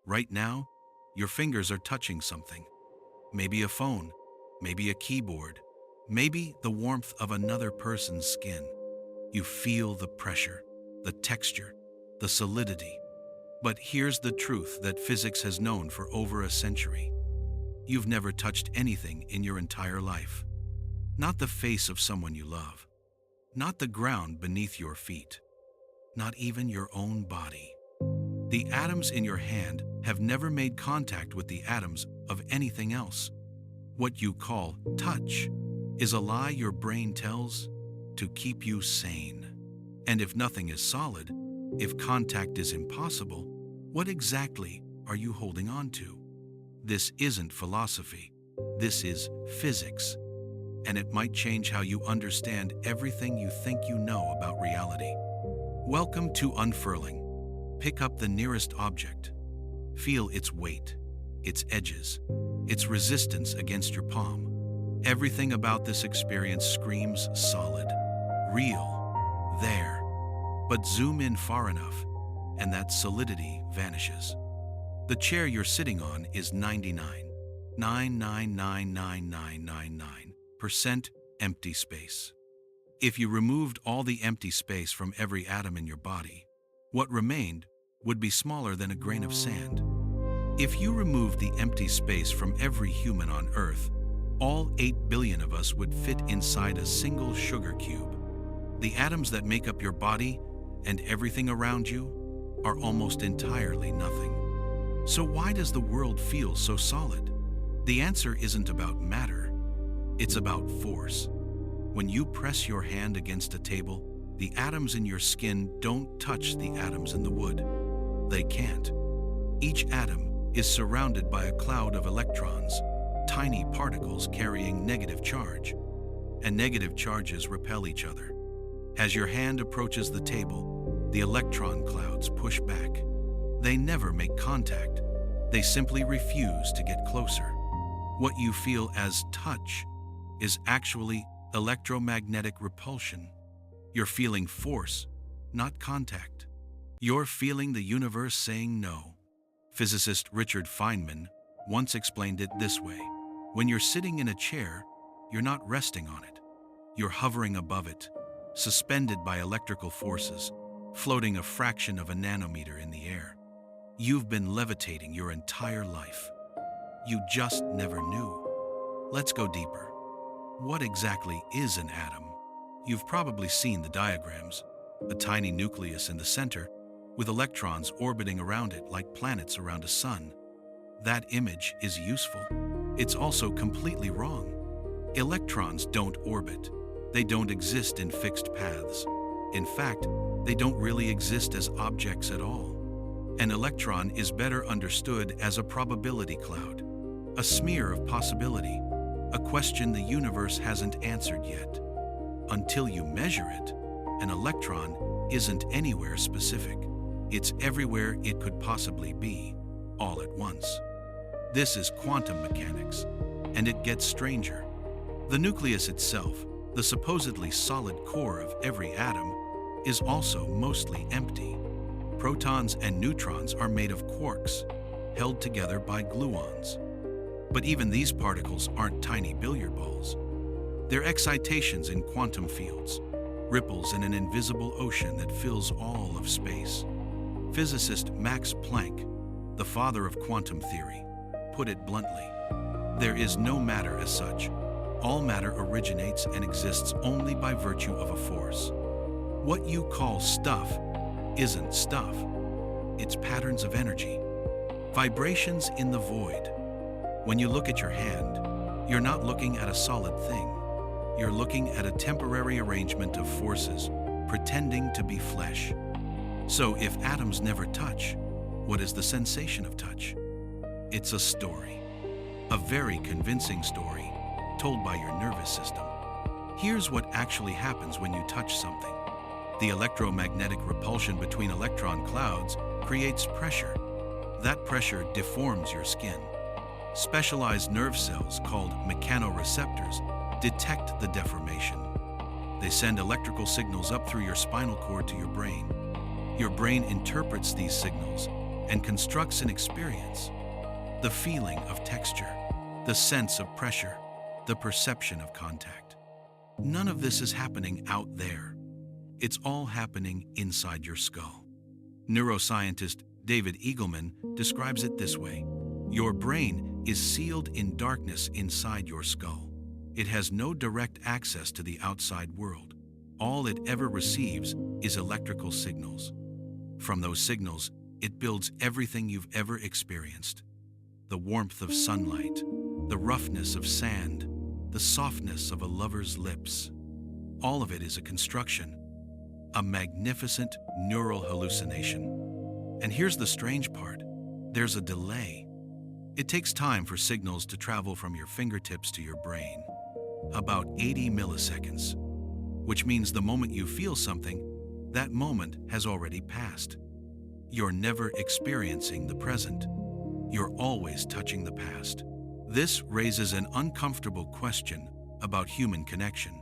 Right now, your fingers are touching something. Maybe a phone, maybe a keyboard, maybe the warmth of another person's skin. You feel the pressure, the texture, the solidity. But here's the truth that physics has known for over a century. You've never touched anything in your entire life. Not the face of someone you love. Not the ground beneath your feet. Not even your own body. The atoms in your hand have never made contact with the atoms of anything else. What you call touch is a lie your brain tells to keep you sane. And if nothing is solid, if contact is impossible, what exactly are you holding on to? This isn't philosophy. This is physics. And it might change how you understand everything you think you know about reality. Welcome to Unfurling. Pick up the nearest object. Feel its weight, its edges, its resistance against your palm. Everything about this experience screams solid, real, there. But zoom in far enough, and that solidity vanishes. The chair you're sitting on is 99.9999999% empty space. If you removed all the empty space from every atom in your body, what remained would be smaller than a grain of sand. If you removed the empty space from every human on Earth, all 8 billion of us would fit inside a single sugar cube. The atoms that make up your body and everything around you are almost entirely nothing. So why does the world feel so solid? The answer isn't about matter, it's about force. When you press your hand against a table, the atoms in your skin don't touch the atoms in the wood. They can't. Each atom is surrounded by a cloud of electrons, tiny particles carrying negative charge. And negative charges repel each other. As your hand approaches the table, the electron clouds push back. They never make contact. They simply refuse to get closer. What you feel as touch is actually electromagnetic repulsion. You're feeling force, not contact. You're feeling the universe saying no. Physicist Richard Feynman once explained it this way. When you're sitting in a chair, you're not resting on it. You're hovering above it, suspended by electrical forces, floating a fraction of a nanometer in the air. You've been levitating your entire life. You just never knew. Let's go deeper. What exactly is an atom? You've probably seen the diagrams, a tiny nucleus in the center, with electrons orbiting around it like planets around a sun. That image is useful. It's also completely wrong. Electrons don't orbit. They don't exist in fixed paths. In fact, they don't really exist as objects at all. An electron is better understood as a probability cloud, a smear of possibility, a question the universe hasn't answered yet. Until you measure it, an electron isn't anywhere specific. It's everywhere it could possibly be, all at once. This is quantum mechanics, and it gets stranger. The nucleus itself, the supposedly solid core of every atom, is also mostly empty. Protons and neutrons are made of quarks, held together by gluons. But even these particles aren't tiny billiard balls. They're excitations in quantum fields, ripples in an invisible ocean that fills all of space. Physicist Max Planck, the father of quantum theory, put it bluntly. There is no matter as such. All matter originates and exists only by virtue of a force. What you call stuff isn't stuff. It's patterns of energy, vibrations in the void. When you look at your hand, you're not looking at a solid thing. You're looking at a temporary arrangement of forces, pretending to be flesh. So if atoms never touch, what is the sensation of touch? It's a story. A very convincing story, told by your nervous system. Here's what actually happens when you touch something. The electromagnetic repulsion between electron clouds creates pressure. That pressure deforms your skin. Specialized nerve cells called mechanoreceptors detect the deformation. They send electrical signals up through your spinal cord to your brain. Your brain interprets these signals and constructs an experience. The feeling of texture, the sense of pressure, the perception of contact. None of this is happening out there. It's all happening inside your skull. Neuroscientist David Eagleman describes it this way: your brain is sealed in darkness inside your skull. It has no direct access to the outside world. All it ever receives is electrical signals. From those signals, it builds everything you've ever experienced. The warmth of sunlight, the roughness of sand, the softness of a lover's lips. All of it is a construction, a magnificent neural hallucination. And here's the strange part: there's a delay. It takes time for signals to travel from your fingertips to your brain. About 80 milliseconds. Which means the moment you feel something, that moment has already passed. You're never experiencing the present. You're always touching the past. This raises an uncomfortable question about human connection.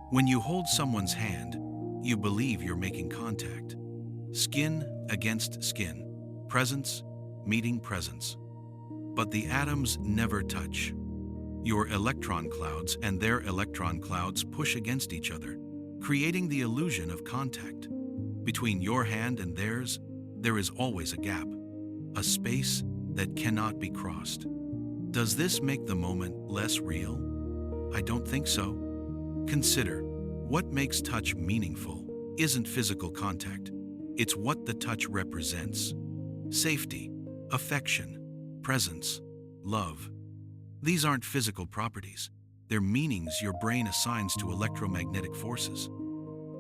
When you hold someone's hand, you believe you're making contact. Skin against skin, presence meeting presence. But the atoms never touch. Your electron clouds and their electron clouds push against each other, creating the illusion of contact. Between your hand and theirs, there is always a gap, a space that cannot be crossed. Does this make the moment less real? I don't think so. Consider, what makes touch meaningful isn't physical contact. It's what the touch represents. Safety, affection, presence, love. These aren't physical properties. They're meanings your brain assigns to electromagnetic forces.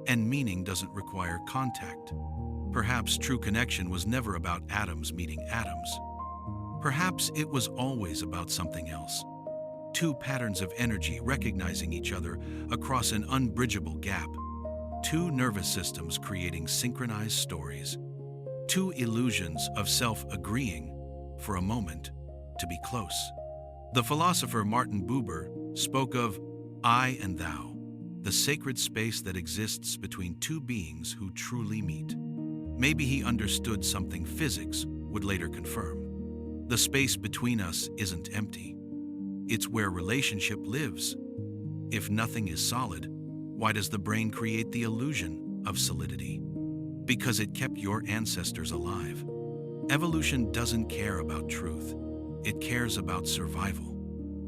And meaning doesn't require contact. Perhaps true connection was never about atoms meeting atoms. Perhaps it was always about something else. Two patterns of energy recognizing each other across an unbridgeable gap. Two nervous systems creating synchronized stories. Two illusions of self-agreeing, for a moment, to be close. The philosopher Martin Buber spoke of I and thou, the sacred space that exists between two beings who truly meet. Maybe he understood something physics would later confirm. The space between us isn't empty. It's where relationship lives. If nothing is solid, why does the brain create the illusion of solidity? Because it kept your ancestors alive. Evolution doesn't care about truth. It cares about survival.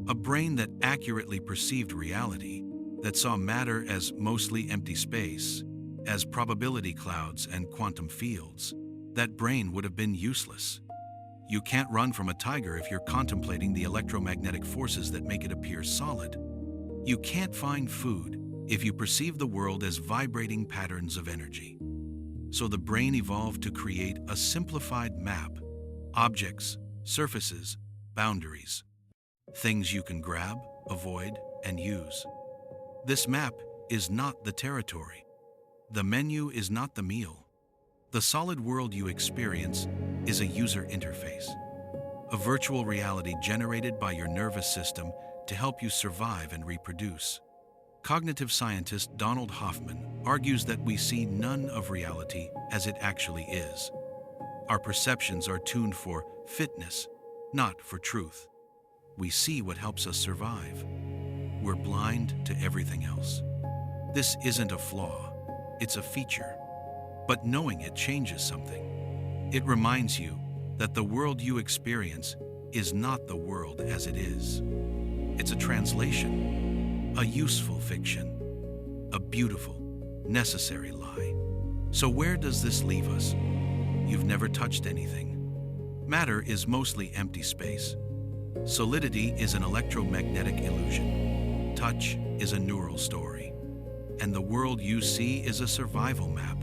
A brain that accurately perceived reality, that saw matter as mostly empty space, as probability clouds and quantum fields, that brain would have been useless. You can't run from a tiger if you're contemplating the electromagnetic forces that make it appear solid. You can't find food if you perceive the world as vibrating patterns of energy. So the brain evolved to create a simplified map: objects, surfaces, boundaries, things you can grab, avoid, and use. This map is not the territory. The menu is not the meal. The solid world you experience is a user interface, a virtual reality generated by your nervous system to help you survive and reproduce. Cognitive scientist Donald Hoffman argues that we see none of reality as it actually is. Our perceptions are tuned for fitness, not for truth. We see what helps us survive. We're blind to everything else. This isn't a flaw, it's a feature. But knowing it changes something. It reminds you that the world you experience is not the world as it is. It's a translation, a useful fiction, a beautiful, necessary lie. So where does this leave us? You've never touched anything. Matter is mostly empty space. Solidity is an electromagnetic illusion. Touch is a neural story. And the world you see is a survival map,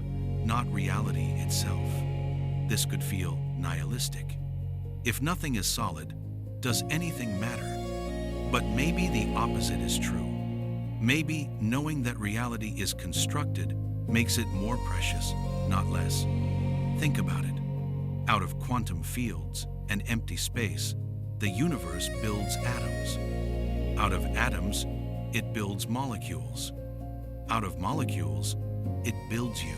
not reality itself. This could feel nihilistic. If nothing is solid, does anything matter? But maybe the opposite is true. Maybe knowing that reality is constructed makes it more precious, not less. Think about it. Out of quantum fields and empty space, the universe builds atoms. Out of atoms, it builds molecules. Out of molecules, it builds you.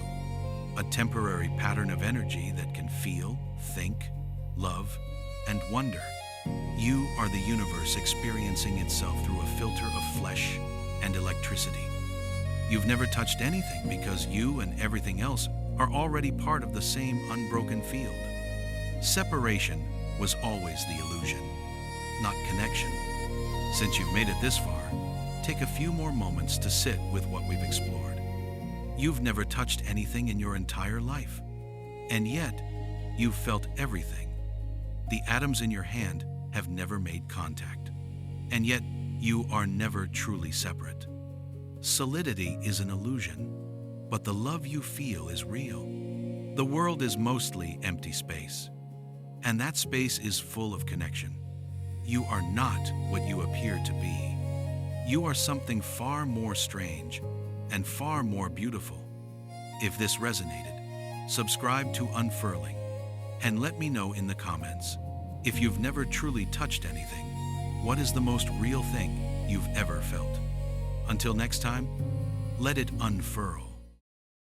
A temporary pattern of energy that can feel, think, love, and wonder. You are the universe experiencing itself through a filter of flesh and electricity. You've never touched anything because you and everything else are already part of the same unbroken field. Separation was always the illusion, not connection. Since you've made it this far, take a few more moments to sit with what we've explored. You've never touched anything in your entire life, and yet you've felt everything. The atoms in your hand have never made contact, and yet you are never truly separate. Solidity is an illusion, but the love you feel is real. The world is mostly empty space, and that space is full of connection. You are not what you appear to be. You are something far more strange and far more beautiful. If this resonated, subscribe to Unfurling and let me know in the comments. If you've never truly touched anything, what is the most real thing you've ever felt? Until next time, let it unfurl.